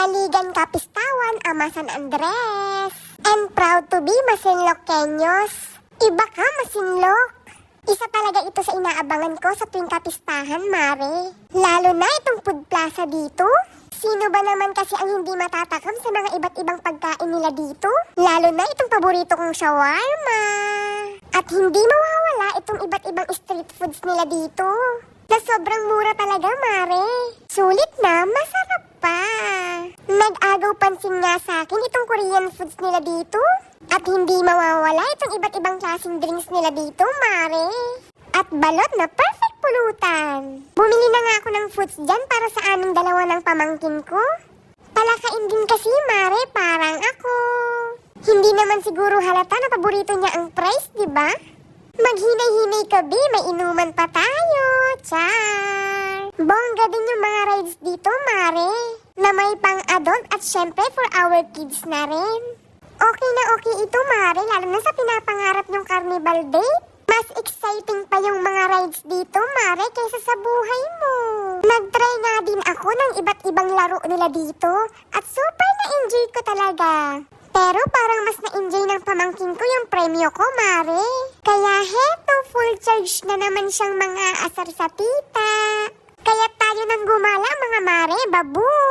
Baligan Kapistawan, Ama San Andres. And proud to be Masinloqueños. Iba ka, Masinloc. Isa talaga ito sa inaabangan ko sa tuwing kapistahan, Mare. Lalo na itong food plaza dito. Sino ba naman kasi ang hindi matatakam sa mga iba't ibang pagkain nila dito? Lalo na itong paborito kong shawarma. At hindi mawawala itong iba't ibang street foods nila dito. Na sobrang mura talaga, Mare. Sulit na, masarap pa. Nag-agaw pansin nga sa akin itong Korean foods nila dito. At hindi mawawala itong iba't ibang klaseng drinks nila dito, Mare. At balot na perfect pulutan. Bumili na nga ako ng fruits dyan para sa aming dalawa ng pamangkin ko. Palakain din kasi, Mare, parang ako. Hindi naman siguro halata na paborito niya ang price, di ba? Maghinay-hinay ka, be, may inuman pa tayo. Char! Bongga din yung mga rides dito, Mare. Na may pang-adult at syempre for our kids na rin. Okay na okay ito, Mare, lalo na sa pinapangarap yung Carnival Date. Mas exciting pa yung mga rides dito, Mare, kaysa sa buhay mo. Nag-try nga din ako ng iba't ibang laro nila dito at super na-enjoy ko talaga. Pero parang mas na-enjoy ng pamangkin ko yung premyo ko, Mare. Kaya heto, full charge na naman siyang mga asar sa tita. Kaya tayo nang gumala, mga Mare, babu!